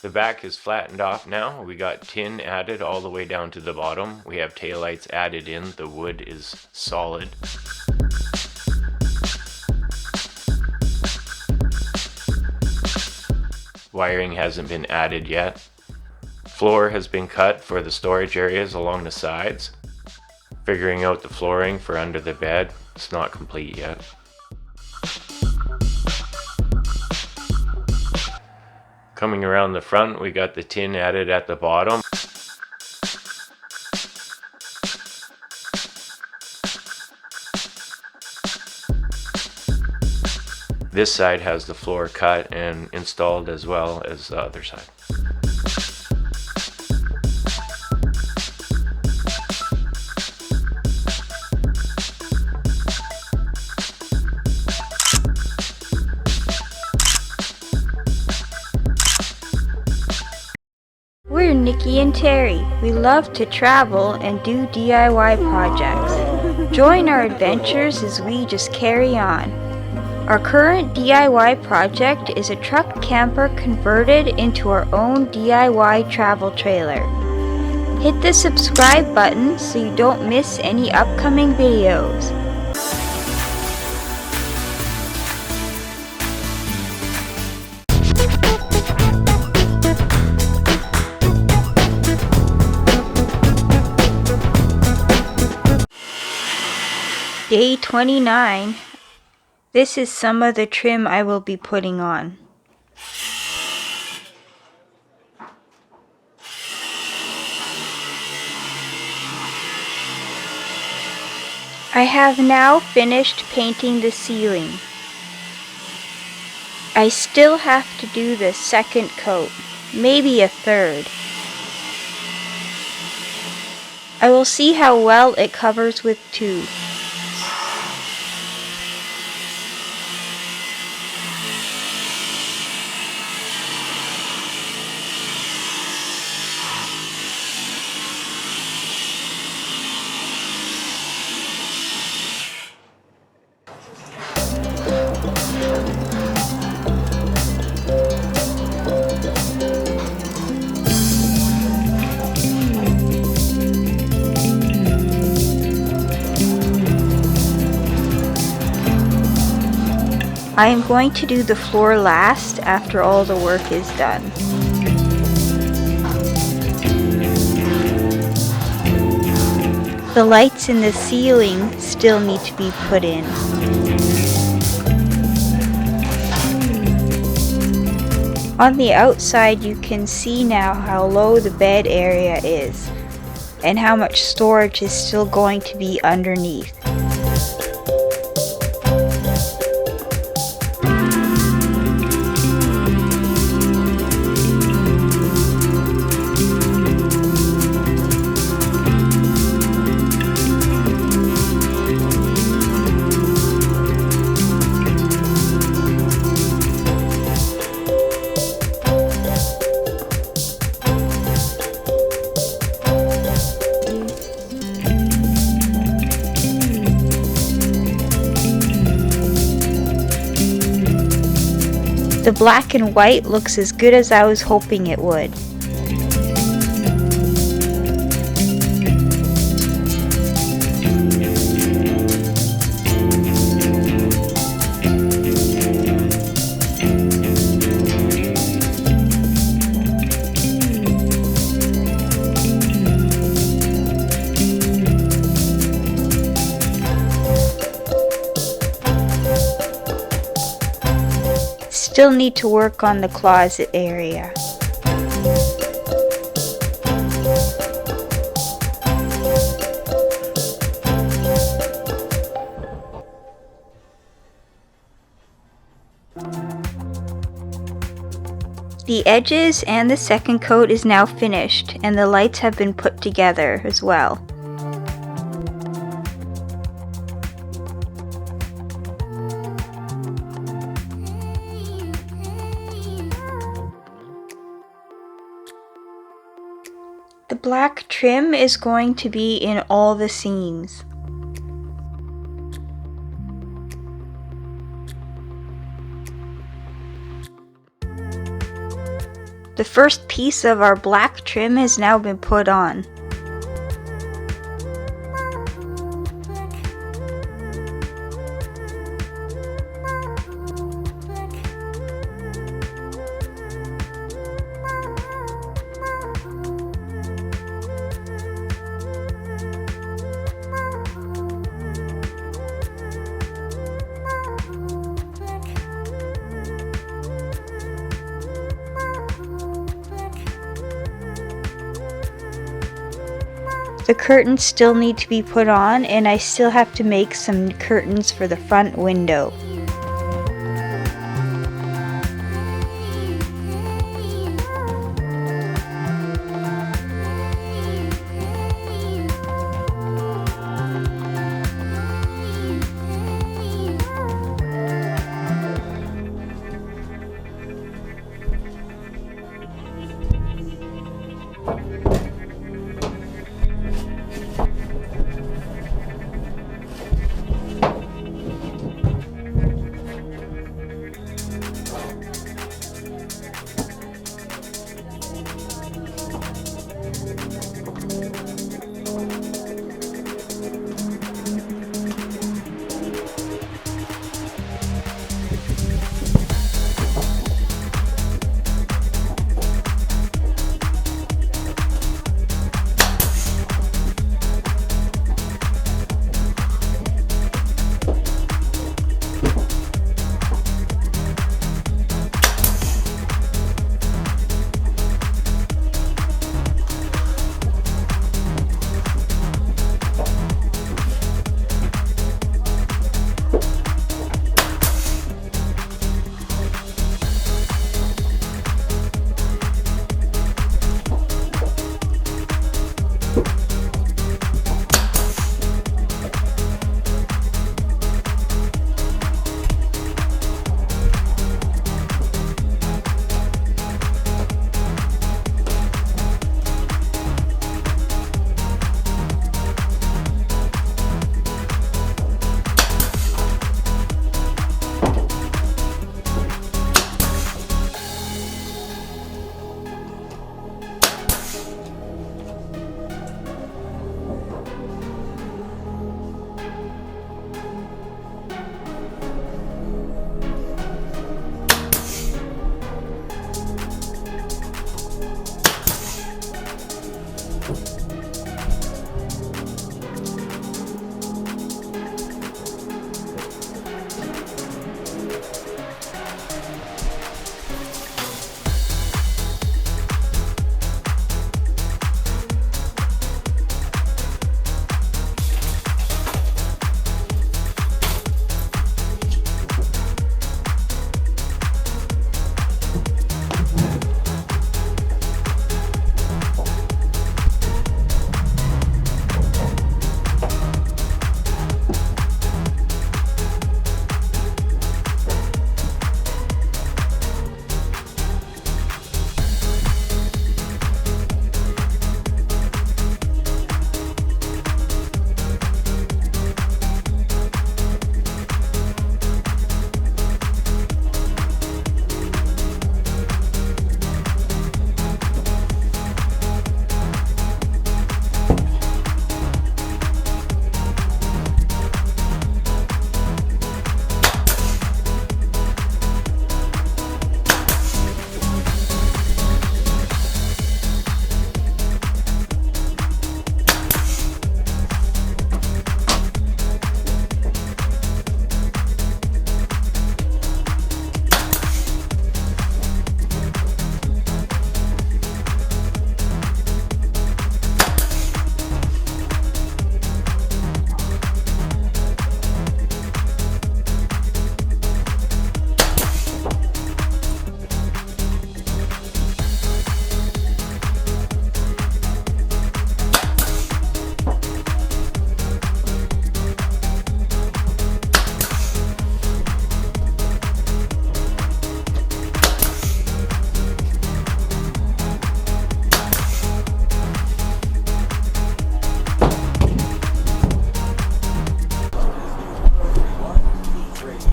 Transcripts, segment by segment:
The back is flattened off now. We got tin added all the way down to the bottom. We have taillights added in. The wood is solid. Wiring hasn't been added yet. Floor has been cut for the storage areas along the sides. Figuring out the flooring for under the bed. It's not complete yet. Coming around the front, we got the tin added at the bottom. This side has the floor cut and installed as well as the other side. We're Nikki and Terry. We love to travel and do DIY projects. Join our adventures as we just carry on. Our current DIY project is a truck camper converted into our own DIY travel trailer. Hit the subscribe button so you don't miss any upcoming videos. Day 29. This is some of the trim I will be putting on. I have now finished painting the ceiling. I still have to do the second coat, maybe a third. I will see how well it covers with two. I am going to do the floor last after all the work is done. The lights in the ceiling still need to be put in. On the outside you can see now how low the bed area is and how much storage is still going to be underneath. The black and white looks as good as I was hoping it would. Still need to work on the closet area. The edges and the second coat is now finished, and the lights have been put together as well. The black trim is going to be in all the seams. The first piece of our black trim has now been put on. The curtains still need to be put on, and I still have to make some curtains for the front window.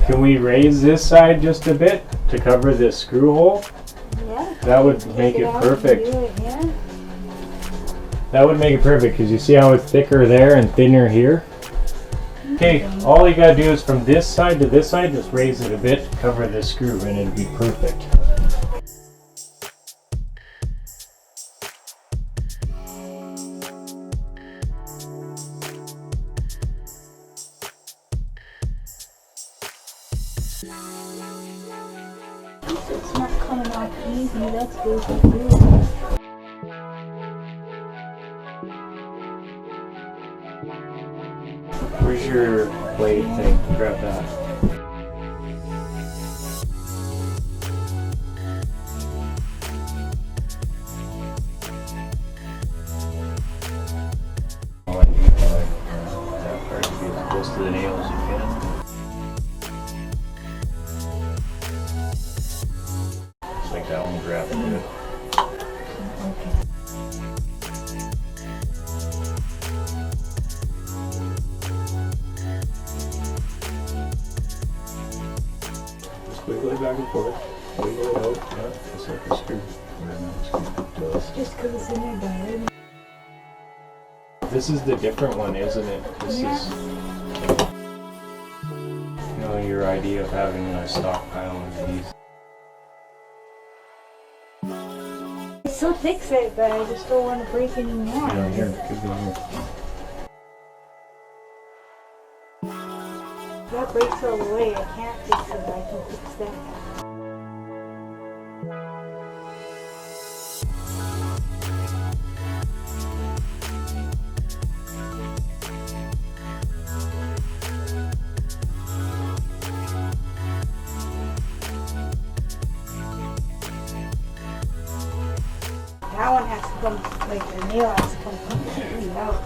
Can we raise this side just a bit to cover this screw hole? Yeah. That would make it perfect. That would make it perfect because you see how it's thicker there and thinner here? Okay, all you gotta do is from this side to this side, just raise it a bit, cover the screw, and it'll be perfect. It's not coming off easy, that's good. Where's your blade thing? Grab that. I want you to that part to be as close to the nail as you can. Just like that one, grab it. Quickly back and forth. Wiggle it out. Yeah, just like a screw. Just because it's in there bad. This is the different one, isn't it? This is, you know, your idea of having a stockpile of these. It's so thick that I just don't want to break any more. Yeah, here, it could be here. That breaks all the way. I can't fix it, but I can fix that. That one has to come, like the nail has to come completely out.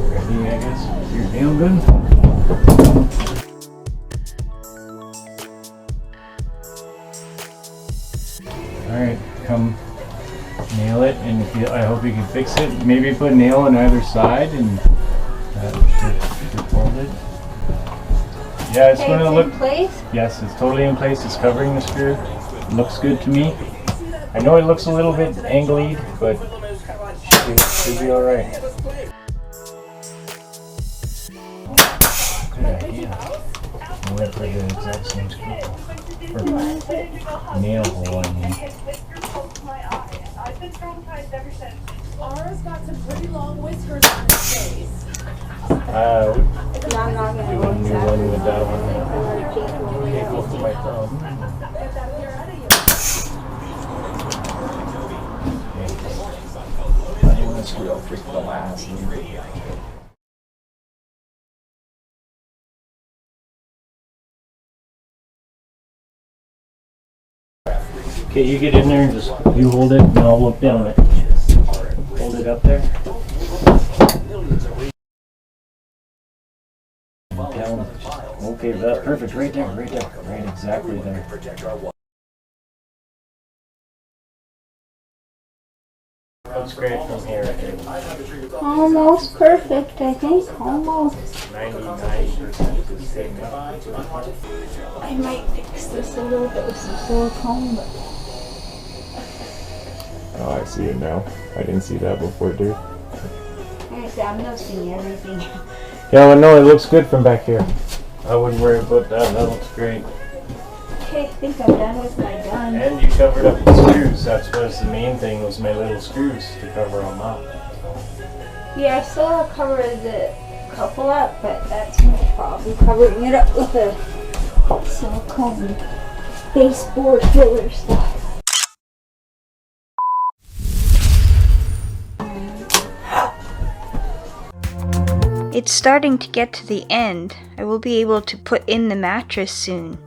Ready, I guess? Is your nail good? Alright, come nail it, and if you, I hope you can fix it. Maybe put a nail on either side, and that should hold it. Yeah, it's going to look. In place? Yes, it's totally in place. It's covering the screw. It looks good to me. I know it looks a little bit angly, but it should be alright. Good idea. I'm going to put the exact same screw. Or nail hole, I mean. I've been traumatized ever since. Aura's got some pretty long whiskers on his face. I'm not going to do a new one with that one. Okay, go for my thumb. Get that hair out of you. I want to screw out for the last. Okay, you get in there and just, you hold it and I'll look down it. Hold it up there. Down. Okay, that's perfect. Right there, right there. Right exactly there. Looks great from here. Almost perfect, I think. Almost. 99% is same. I might fix this a little bit with some silicone, but Oh, I see it now. I didn't see that before, dude. like I said, I'm noticing everything. Yeah, well, no, it looks good from back here. I wouldn't worry about that. That looks great. Okay, I think I'm done with my gun. And you covered up the screws. That's was the main thing, was my little screws to cover them up. Yeah, I still cover the couple up, but that's probably covering it up with a silicone baseboard filler stuff. It's starting to get to the end. I will be able to put in the mattress soon.